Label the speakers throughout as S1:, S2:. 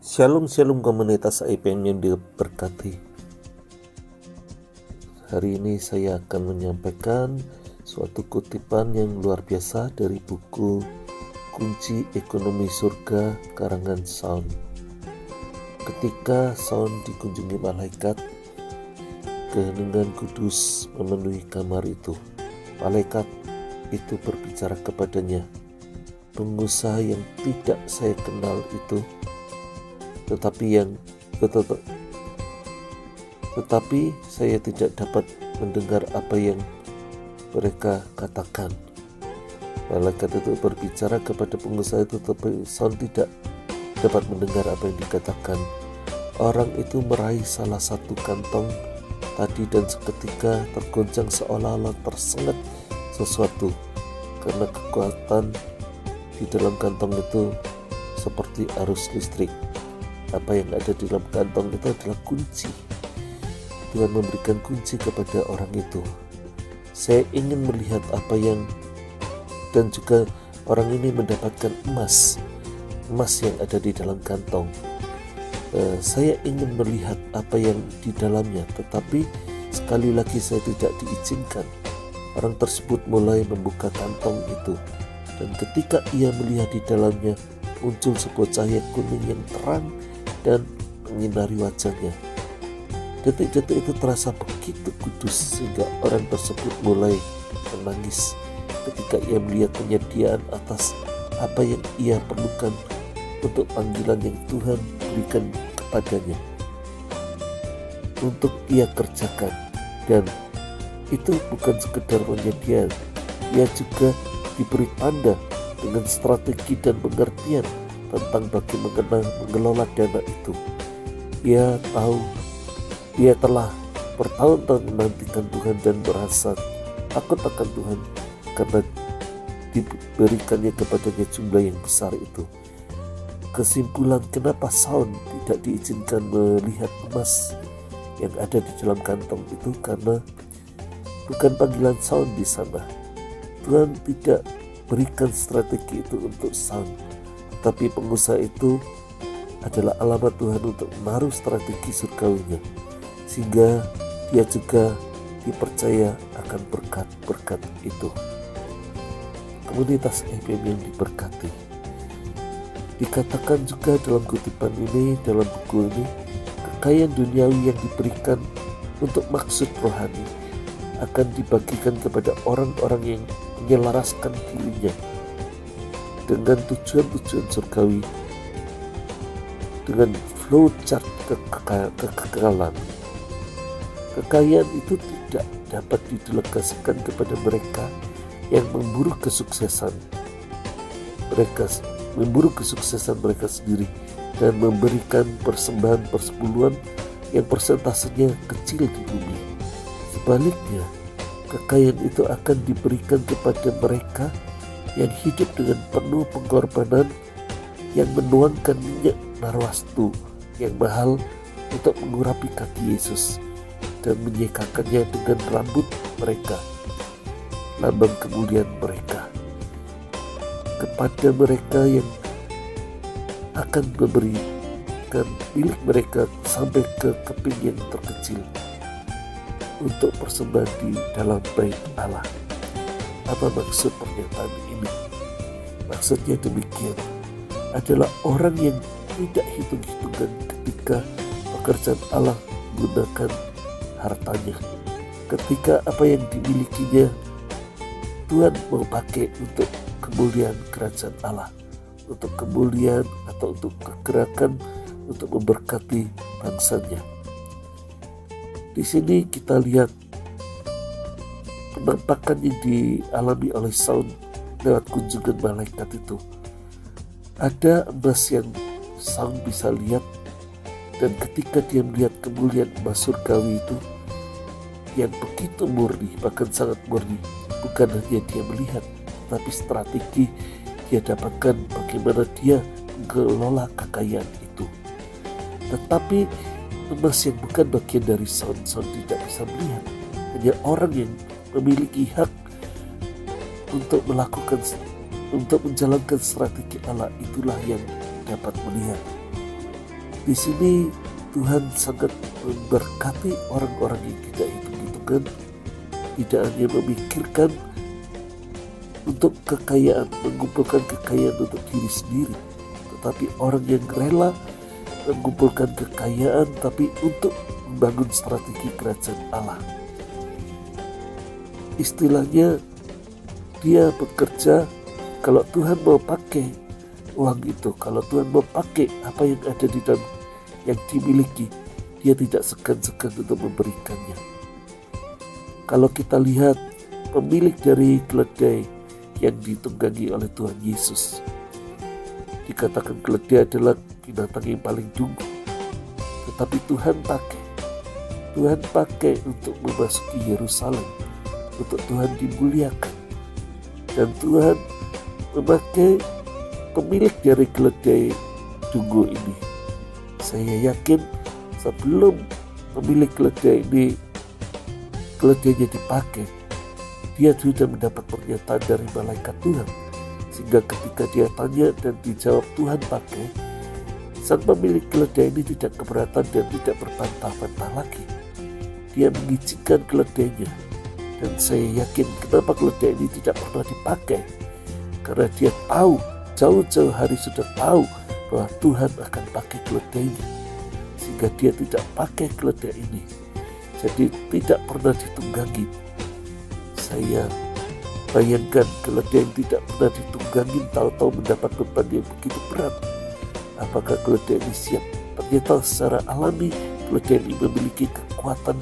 S1: Shalom shalom komunitas IPM yang diberkati. Hari ini saya akan menyampaikan suatu kutipan yang luar biasa dari buku Kunci Ekonomi Surga karangan Saul. Ketika Saul dikunjungi malaikat, keheningan kudus memenuhi kamar itu. Malaikat itu berbicara kepadanya, "Pengusaha yang tidak saya kenal itu, tetapi saya tidak dapat mendengar apa yang mereka katakan." Malaikat itu berbicara kepada pengusaha itu, tetapi Saul tidak dapat mendengar apa yang dikatakan. Orang itu meraih salah satu kantong tadi dan seketika tergoncang seolah-olah tersengat sesuatu, karena kekuatan di dalam kantong itu seperti arus listrik. Apa yang ada di dalam kantong itu adalah kunci. Tuhan memberikan kunci kepada orang itu. Saya ingin melihat apa yang, dan juga orang ini mendapatkan emas yang ada di dalam kantong. Saya ingin melihat apa yang di dalamnya, tetapi sekali lagi saya tidak diizinkan. Orang tersebut mulai membuka kantong itu, dan ketika ia melihat di dalamnya, muncul sebuah cahaya kuning yang terang dan menyinari wajahnya. Detik-detik itu terasa begitu kudus sehingga orang tersebut mulai menangis ketika ia melihat penyediaan atas apa yang ia perlukan untuk panggilan yang Tuhan berikan kepadanya untuk ia kerjakan. Dan itu bukan sekedar penyediaan, ia juga diberi tanda dengan strategi dan pengertian tentang bagaimana mengelola dana itu. Ia telah bertahun-tahun menantikan Tuhan dan merasa takut akan Tuhan karena diberikannya kepadanya jumlah yang besar itu. Kesimpulan kenapa Saul tidak diizinkan melihat emas yang ada di dalam kantong itu karena bukan panggilan Saul di sana. Tuhan tidak berikan strategi itu untuk Saul, tapi pengusaha itu adalah alamat Tuhan untuk menaruh strategi surgawinya, sehingga dia juga dipercaya akan berkat-berkat itu. Komunitas IPM yang diberkati, dikatakan juga dalam kutipan ini, dalam buku ini, kekayaan duniawi yang diberikan untuk maksud rohani akan dibagikan kepada orang-orang yang menyelaraskan dirinya dengan tujuan-tujuan surgawi, dengan flow chart kekekalan. Kekayaan itu tidak dapat didelegasikan kepada mereka yang memburu kesuksesan mereka sendiri dan memberikan persembahan persepuluhan yang persentasenya kecil di bumi. Sebaliknya, kekayaan itu akan diberikan kepada mereka yang hidup dengan penuh pengorbanan, yang menuangkan minyak narwastu yang mahal untuk mengurapi kaki Yesus dan menyekakannya dengan rambut mereka, lambang kemuliaan mereka. Kepada mereka yang akan memberikan milik mereka sampai ke keping yang terkecil untuk persembahan di dalam bait Allah. Apa maksud pernyataan ini? Maksudnya demikian, adalah orang yang tidak hitung-hitungan ketika pekerjaan Allah menggunakan hartanya. Ketika apa yang dimilikinya Tuhan mau pakai untuk kemuliaan kerajaan Allah, untuk kemuliaan atau untuk kegerakan, untuk memberkati bangsanya. Di sini kita lihat penampakan yang dialami oleh Saul lewat kunjungan malaikat itu. Ada emas yang Saul bisa lihat, dan ketika dia melihat kemuliaan emas surgawi itu yang begitu murni, bahkan sangat murni, bukan hanya dia melihat, tapi strategi dia dapatkan bagaimana dia mengelola kekayaan itu. Tetapi emas yang bukan bagian dari Saul tidak bisa melihat. Hanya orang yang memiliki hak untuk menjalankan strategi Allah itulah yang dapat melihat. Di sini Tuhan sangat memberkati orang-orang yang tidak hitung-hitungan, tidak hanya memikirkan untuk kekayaan, mengumpulkan kekayaan untuk diri sendiri, tetapi orang yang rela mengumpulkan kekayaan tapi untuk membangun strategi kerajaan Allah. Istilahnya, dia bekerja kalau Tuhan mau pakai uang itu, kalau Tuhan mau pakai apa yang ada di dalam yang dimiliki, dia tidak segan-segan untuk memberikannya. Kalau kita lihat pemilik dari keledai yang ditunggangi oleh Tuhan Yesus, dikatakan keledai adalah binatang yang paling dungu, tetapi Tuhan pakai untuk memasuki Yerusalem, untuk Tuhan dimuliakan, dan Tuhan memakai pemilik dari keledai dungu ini. Saya yakin sebelum pemilik keledai ini keledainya dipakai, dia sudah mendapat pernyataan dari malaikat Tuhan, sehingga ketika dia tanya dan dijawab Tuhan pakai, sang pemilik keledai ini tidak keberatan dan tidak berbantah-bantah lagi. Dia mengizinkan keledainya, dan saya yakin kenapa keledai ini tidak pernah dipakai, karena dia tahu, jauh-jauh hari sudah tahu bahwa Tuhan akan pakai keledainya, sehingga dia tidak pakai keledai ini. Jadi tidak pernah ditunggangi. Saya bayangkan keledai yang tidak pernah ditunggangi tahu-tahu mendapat beban yang begitu berat. Apakah keledai ini siap? Ternyata secara alami keledai ini memiliki kekuatan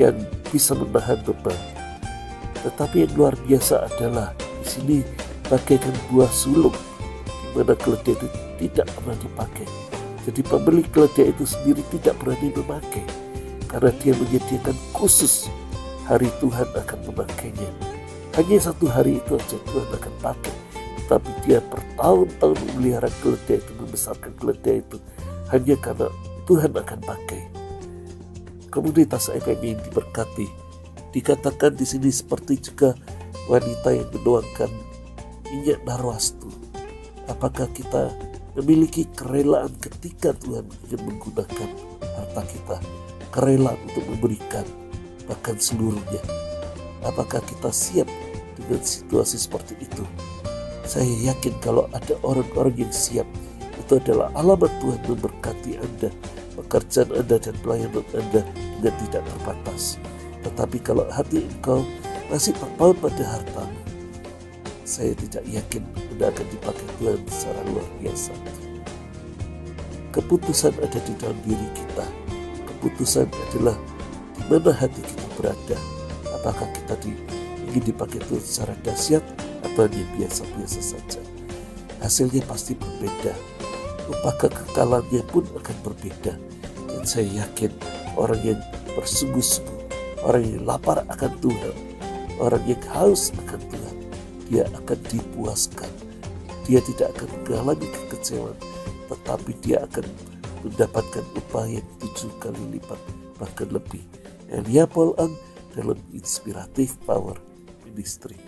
S1: yang bisa menahan beban. Tetapi yang luar biasa adalah di sini bagaikan buah sulung, di mana keledai itu tidak pernah dipakai. Jadi pemilik keledai itu sendiri tidak berani memakai, karena dia menyediakan khusus hari Tuhan akan memakainya. Hanya satu hari itu saja Tuhan akan pakai, tapi dia bertahun-tahun memelihara keledai itu, membesarkan keledai itu, hanya karena Tuhan akan pakai. Komunitas FM yang diberkati, dikatakan di sini seperti juga wanita yang menuangkan minyak narwastu. Apakah kita memiliki kerelaan ketika Tuhan ingin menggunakan harta kita, kerelaan untuk memberikan bahkan seluruhnya? Apakah kita siap dengan situasi seperti itu? Saya yakin kalau ada orang-orang yang siap, itu adalah alamat Tuhan memberkati Anda, pekerjaan Anda dan pelayanan Anda dengan tidak terbatas. Tetapi kalau hati engkau masih terpaut pada hartamu, saya tidak yakin Anda akan dipakai Tuhan secara luar biasa. Keputusan ada di dalam diri kita. Keputusan adalah di mana hati kita berada. Apakah kita ingin dipakai Tuhan secara dahsyat atau hanya biasa-biasa saja? Hasilnya pasti berbeda. Upah kekekalannya pun akan berbeda. Dan saya yakin orang yang bersungguh-sungguh, orang yang lapar akan Tuhan, orang yang haus akan Tuhan, dia akan dipuaskan. Dia tidak akan mengalami kekecewaan, tetapi dia akan mendapatkan upah yang 7 kali lipat, bahkan lebih. Elia Paul Ang dalam Inspiratif Power Ministry.